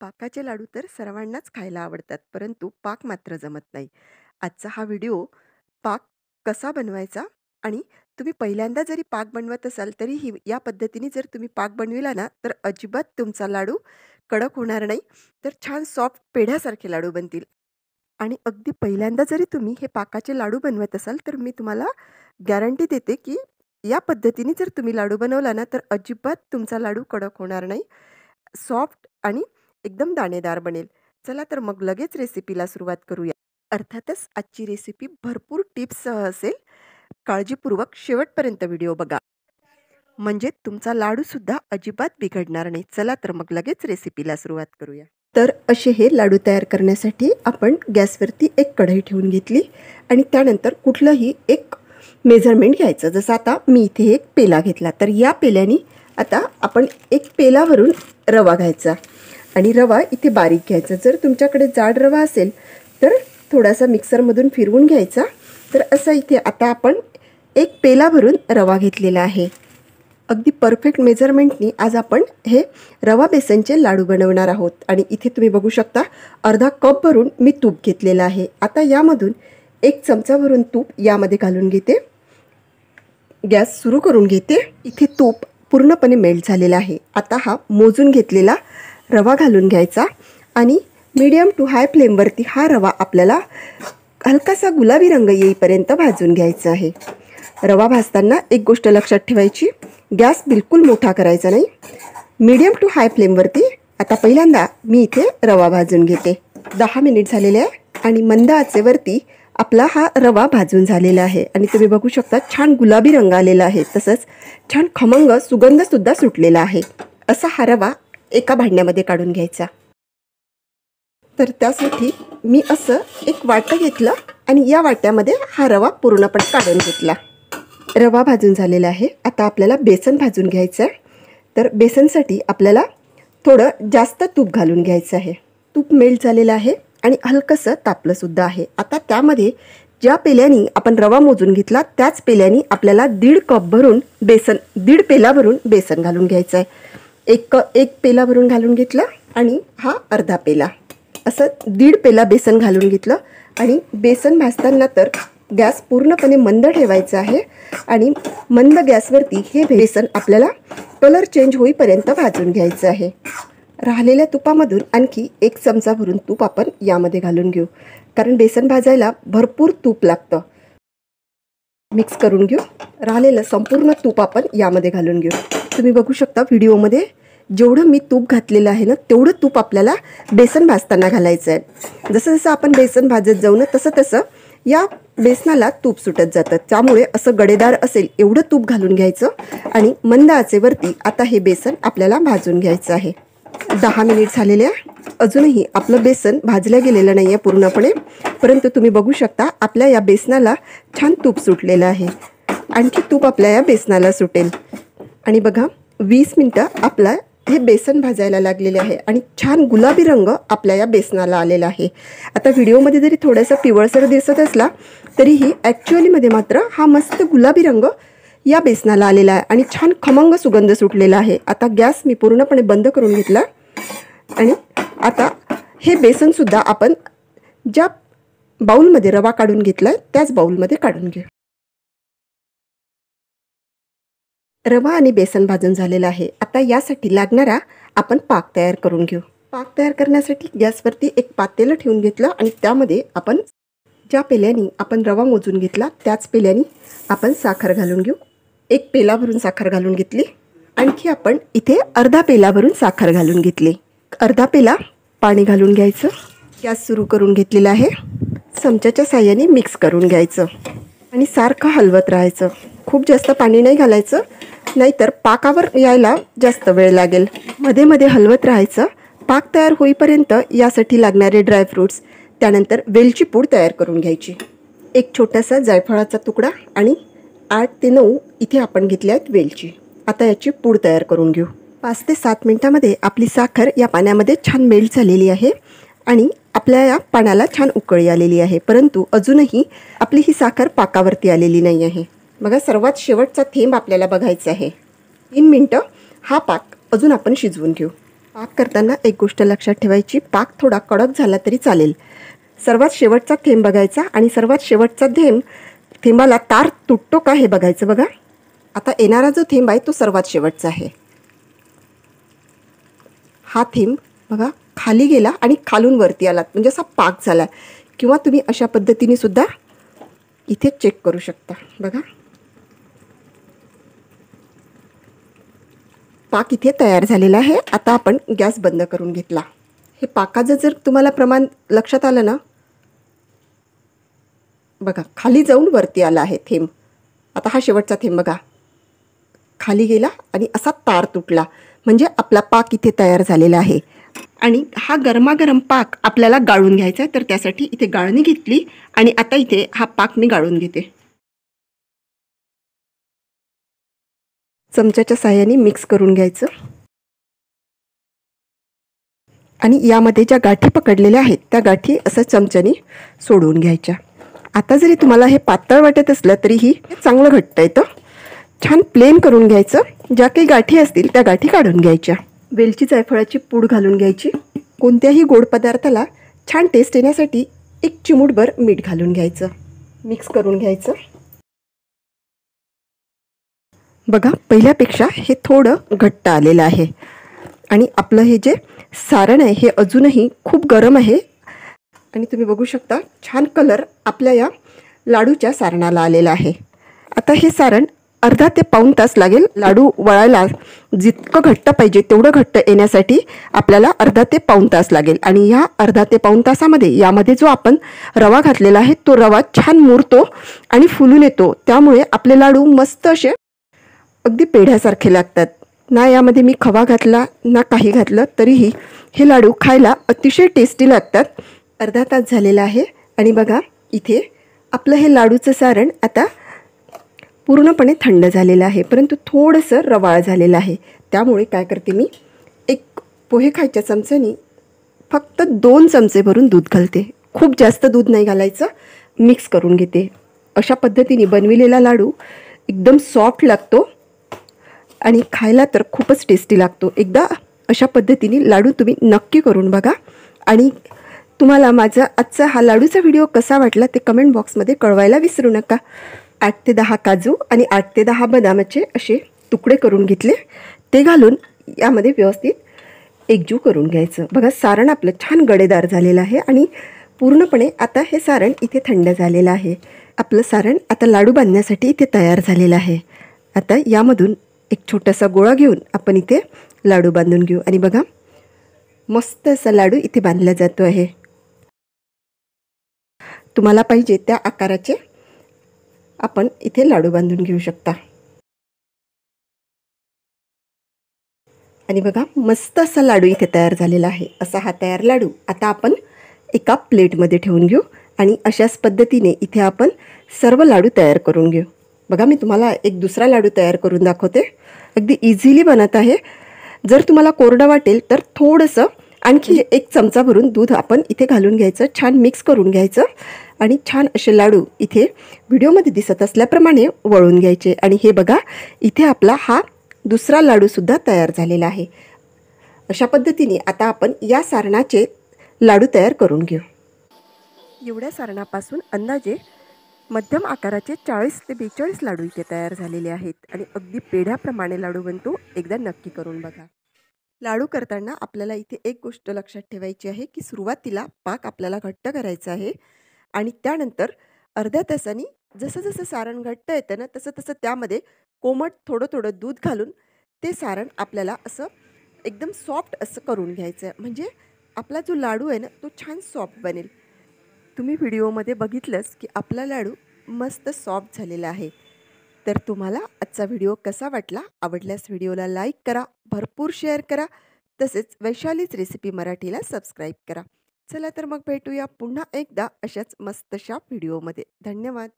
पाकाचे लाडू तर सर्वांनाच खायला आवडतात, परंतु पाक मात्र जमत नाही. आजचा हा व्हिडिओ पाक कसा बनवायचा आणि तुम्ही पहिल्यांदा जरी पाक बनवत असाल तरीही या पद्धतीने जर तुम्ही पाक बनविला ना, तर अजिबात तुमचा लाडू कडक होणार नाही, तर छान सॉफ्ट पेढ्यासारखे लाडू बनतील. आणि अगदी पहिल्यांदा जरी तुम्ही हे पाकाचे लाडू बनवत असाल, तर मी तुम्हाला गॅरंटी देते, की या पद्धतीने जर तुम्ही लाडू बनवला ना, तर अजिबात तुमचा लाडू कडक होणार नाही. सॉफ्ट आणि एकदम दाणेदार बनेल. चला तर मग लगेच रेसिपीला सुरुवात करूया. अर्थातच आजची रेसिपी भरपूर टिप्ससह असेल. काळजीपूर्वक शेवटपर्यंत व्हिडिओ बघा. म्हणजे तुमचा लाडूसुद्धा अजिबात बिघडणार नाही. चला तर मग लगेच रेसिपीला सुरुवात करूया. तर असे हे लाडू तयार करण्यासाठी आपण गॅसवरती एक कढई ठेवून घेतली आणि त्यानंतर कुठलंही एक मेजरमेंट घ्यायचं. जसं आता मी इथे एक पेला घेतला, तर या पेल्याने आता आपण एक पेलावरून रवा घ्यायचा आणि रवा इथे बारीक घ्यायचा. जर तुमच्याकडे जाड रवा असेल तर थोडासा मिक्सरमधून फिरवून घ्यायचा. तर असं इथे आता आपण एक पेलावरून रवा घेतलेला आहे. अगदी परफेक्ट मेजरमेंटनी आज आपण हे रवा बेसनचे लाडू बनवणार आहोत. आणि इथे तुम्ही बघू शकता अर्धा कप भरून मी तूप घेतलेलं आहे. आता यामधून 1 चमचा भरून तूप यामध्ये घालून घेते. गॅस सुरू करून घेते. इथे तूप पूर्णपणे मेल्ट झालेला आहे. आता हा मोजून घेतलेला रवा घालून घ्यायचा आणि मीडियम टू हाय फ्लेमवरती हा रवा आपल्याला हलकासा गुलाबी रंग येईपर्यंत भाजून घ्यायचा आहे. रवा भाजताना एक गोष्ट लक्षात ठेवायची, गॅस बिलकुल मोठा करायचा नाही. मीडियम टू हाय फ्लेमवरती आता पहिल्यांदा मी इथे रवा भाजून घेते. 10 मिनिट झालेले आहे आणि मंद आचेवरती आपला हा रवा भाजून झालेला आहे आणि तुम्ही बघू शकता छान गुलाबी रंग आलेला आहे. तसंच छान खमंग सुगंधसुद्धा सुटलेला आहे. असा हा रवा एका भांड्यामध्ये काढून घ्यायचा. तर त्यासाठी मी असं एक वाटं घेतलं आणि या वाट्यामध्ये हा रवा पूर्णपणे काढून घेतला. रवा भाजून झालेला आहे. आता आपल्याला बेसन भाजून घ्यायचं आहे. तर बेसनसाठी आपल्याला थोडं जास्त तूप घालून घ्यायचं आहे. तूप मेल्ट झालेलं आहे आणि हलकंसं तापलंसुद्धा आहे. आता त्यामध्ये ज्या पेल्याने आपण रवा मोजून घेतला त्याच पेल्याने आपल्याला 1.5 कप भरून बेसन, 1.5 पेला भरून बेसन घालून घ्यायचं आहे. एक पेला भरून घालून घेतलं आणि हा अर्धा पेला, असं 1.5 पेला बेसन घालून घेतलं. आणि बेसन भाजताना तर गॅस पूर्णपणे मंद ठेवायचा आहे आणि मंद गॅसवरती हे बेसन आपल्याला कलर चेंज होईपर्यंत भाजून घ्यायचं आहे. राहिलेल्या तुपामधून आणखी 1 चमचा भरून तूप आपण यामध्ये घालून घेऊ, कारण बेसन भाजायला भरपूर तूप लागतं. मिक्स करून घेऊ. राहिलेलं संपूर्ण तूप आपण यामध्ये घालून घेऊ. तुम्ही बघू शकता व्हिडिओमध्ये जेवढं मी तूप घातलेलं आहे ना, तेवढं तूप आपल्याला बेसन भाजताना घालायचं आहे. जसं जसं आपण बेसन भाजत जाऊ ना, तसं तसं या बेसनाला तूप सुटत जातं. त्यामुळे असं गडेदार असेल एवढं तूप घालून घ्यायचं आणि मंद आचेवरती आता हे बेसन आपल्याला भाजून घ्यायचं आहे. 10 मिनिट झालेले आहे. अजूनही आपलं बेसन भाजलं गेलेलं नाही आहे पूर्णपणे, परंतु तुम्ही बघू शकता आपल्या या बेसनाला छान तूप सुटलेलं आहे. आणखी तूप आपल्या या बेसनाला सुटेल आणि बघा 20 मिनटं आपला हे बेसन भाजायला लागलेले आहे आणि छान गुलाबी रंग आपल्या या बेसनाला आलेला आहे. आता व्हिडिओमध्ये जरी थोडासा पिवळसर दिसत असला तरीही ॲक्च्युअलीमध्ये मात्र हा मस्त गुलाबी रंग या बेसनाला आलेला आहे आणि छान खमंग सुगंध सुटलेला आहे. आता गॅस मी पूर्णपणे बंद करून घेतला आणि आता हे बेसनसुद्धा आपण ज्या बाऊलमध्ये रवा काढून घेतला आहे त्याच बाऊलमध्ये काढून घेऊ. रवा आणि बेसन भाजून झालेलं आहे. आता यासाठी लागणारा आपण पाक तयार करून घेऊ. पाक तयार करण्यासाठी गॅसवरती एक पातेलं ठेवून घेतलं आणि त्यामध्ये आपण ज्या पेल्याने आपण रवा मोजून घेतला त्याच पेल्याने आपण साखर घालून घेऊ. 1 पेला भरून साखर घालून घेतली. आणखी आपण इथे अर्धा पेला भरून साखर घालून घेतली. अर्धा पेला पाणी घालून घ्यायचं. गॅस सुरू करून घेतलेला आहे. चमच्याच्या साहाय्याने मिक्स करून घ्यायचं आणि सारखं हलवत राहायचं. खूप जास्त पाणी नाही घालायचं, नाहीतर पाकावर यायला जास्त वेळ लागेल. मध्ये मध्ये हलवत राहायचं. पाक तयार होईपर्यंत यासाठी लागणारे ड्रायफ्रूट्स, त्यानंतर वेलची पूड तयार करून घ्यायची. एक छोटासा जायफळाचा तुकडा आणि 8 ते 9 इथे आपण घेतले आहेत वेलची. आता याची पूड तयार करून घेऊ. 5 ते 7 मिनिटामध्ये आपली साखर या पाण्यामध्ये छान मेल्ट झालेली आहे आणि आपल्या या पाण्याला छान उकळी आलेली आहे. परंतु अजूनही आपली ही साखर पाकावरती आलेली नाही आहे. बघा सर्वात शेवटचा थेंब आपल्याला बघायचा आहे. 3 मिनिटं हा पाक अजून आपण शिजवून घेऊ. पाक करताना एक गोष्ट लक्षात ठेवायची, पाक थोडा कडक झाला तरी चालेल. सर्वात शेवटचा थेंब बघायचा आणि सर्वात शेवटचा थेंबाला तार तुटतो का हे बघायचं. बघा, आता येणारा जो थेंब आहे तो सर्वात शेवटचा आहे. हा थेंब बघा खाली गेला आणि खालून वरती आला, म्हणजे असा पाक झाला. किंवा तुम्ही अशा पद्धतीने सुद्धा इथे चेक करू शकता. बघा, पाक इथे तयार झालेला आहे. आता आपण गॅस बंद करून घेतला. हे पाकाचं जर तुम्हाला प्रमाण लक्षात आलं ना, बघा खाली जाऊन वरती आला आहे थेंब. आता हा शेवटचा थेंब बघा खाली गेला आणि असा तार तुटला, म्हणजे आपला पाक इथे तयार झालेला आहे. आणि हा गरमागरम पाक आपल्याला गाळून घ्यायचा आहे. तर त्यासाठी इथे गाळणी घेतली आणि आता इथे हा पाक मी गाळून घेते. चमच्याच्या साहाय्याने मिक्स करून घ्यायचं आणि यामध्ये ज्या गाठी पकडलेल्या आहेत त्या गाठी असं चमच्याने सोडवून घ्यायच्या. आता जरी तुम्हाला हे पातळ वाटत असलं तरीही चांगलं घट्ट येतं. छान प्लेन करून घ्यायचं. ज्या काही गाठी असतील त्या गाठी काढून घ्यायच्या. वेलची जायफळाची पूड घालून घ्यायची. कोणत्याही गोड पदार्थाला छान टेस्ट येण्यासाठी एक चिमूटभर मीठ घालून घ्यायचं. मिक्स करून घ्यायचं. बघा, पहिल्यापेक्षा हे थोडं घट्ट आलेलं आहे आणि आपलं हे जे सारण आहे हे अजूनही खूप गरम आहे. आणि तुम्ही बघू शकता छान कलर आपल्या या लाडूच्या सारणाला आलेला आहे. आता हे सारण अर्धा ते पाऊण तास लागेल. लाडू वळायला जितकं घट्ट पाहिजे तेवढं घट्ट येण्यासाठी आपल्याला अर्धा ते पाऊण तास लागेल. आणि ह्या अर्धा ते पाऊण तासामध्ये यामध्ये जो आपण रवा घातलेला आहे तो रवा छान मुरतो आणि फुलून येतो. त्यामुळे आपले लाडू मस्त असे अगदी पेढ्यासारखे लागतात. ना यामध्ये मी खवा घातला ना काही घातलं तरीही हे लाडू खायला अतिशय टेस्टी लागतात. अर्धा तास झालेला आहे आणि बघा इथे आपलं हे लाडूचं सारण आता पूर्णपणे थंड झालेलं आहे, परंतु थोडंसं रवाळ झालेलं आहे. त्यामुळे काय करते मी, एक पोहे खायच्या चमच्याने फक्त 2 चमचे भरून दूध घालते. खूप जास्त दूध नाही घालायचं. मिक्स करून घेते. अशा पद्धतीने बनविलेला लाडू एकदम सॉफ्ट लागतो आणि खायला तर खूपच टेस्टी लागतो. एकदा अशा पद्धतीने लाडू तुम्ही नक्की करून बघा. आणि तुम्हाला माझा आजचा हा लाडूचा व्हिडिओ कसा वाटला ते कमेंट बॉक्समध्ये कळवायला विसरू नका. 8 ते 10 काजू आणि 8 ते 10 बदामाचे असे तुकडे करून घेतले. ते घालून यामध्ये व्यवस्थित एकजीव करून घ्यायचं. बघा, सारण आपलं छान गडेदार झालेलं आहे आणि पूर्णपणे आता हे सारण इथे थंड झालेलं आहे. आपलं सारण आता लाडू बांधण्यासाठी इथे तयार झालेलं आहे. आता यामधून एक छोटासा गोळा घेऊन आपण इथे लाडू बांधून घेऊ. आणि बघा, मस्त असा लाडू इथे बांधला जातो आहे. तुम्हाला पाहिजे त्या आकाराचे आपण इथे लाडू बांधून घेऊ शकता. आणि बघा, मस्त असा लाडू इथे तयार झालेला आहे. असा हा तयार लाडू आता आपण एका प्लेटमध्ये ठेवून घेऊ आणि अशाच पद्धतीने इथे आपण सर्व लाडू तयार करून घेऊ. बघा, मी तुम्हाला एक दुसरा लाडू तयार करून दाखवते. अगदी इझिली बनत आहे. जर तुम्हाला कोरडं वाटेल तर थोडंसं आणखी 1 चमचा भरून दूध आपण इथे घालून घ्यायचं. छान मिक्स करून घ्यायचं आणि छान असे लाडू इथे व्हिडिओमध्ये दिसत असल्याप्रमाणे वळून घ्यायचे. आणि हे बघा, इथे आपला हा दुसरा लाडूसुद्धा तयार झालेला आहे. अशा पद्धतीने आता आपण या सारणाचे लाडू तयार करून घेऊ. एवढ्या सारणापासून अंदाजे मध्यम आकाराचे 40 ते 42 लाडू इथे तयार झालेले आहेत आणि अगदी पेढ्याप्रमाणे लाडू बनतो. एकदा नक्की करून बघा. लाडू करताना आपल्याला इथे एक गोष्ट लक्षात ठेवायची आहे की सुरुवातीला पाक आपल्याला घट्ट करायचा आहे आणि त्यानंतर अर्ध्या तासाने जसं जसं सारण घट्ट येतं ना तसं तसं त्यामध्ये कोमट थोडं थोडं दूध घालून ते सारण आपल्याला असं एकदम सॉफ्ट असं करून घ्यायचं आहे. म्हणजे आपला जो लाडू आहे ना तो छान सॉफ्ट बनेल. तुम्ही व्हिडिओमध्ये बघितलंच की आपला लाडू मस्त सॉफ्ट झालेला आहे. तर तुम्हाला आजचा व्हिडिओ कसा वाटला? आवडल्यास व्हिडिओला लाईक करा, भरपूर शेअर करा, तसेच वैशालीच रेसिपी मराठीला सबस्क्राईब करा. चला तर मग भेटूया पुन्हा एकदा अशाच मस्तशा व्हिडिओमध्ये. धन्यवाद.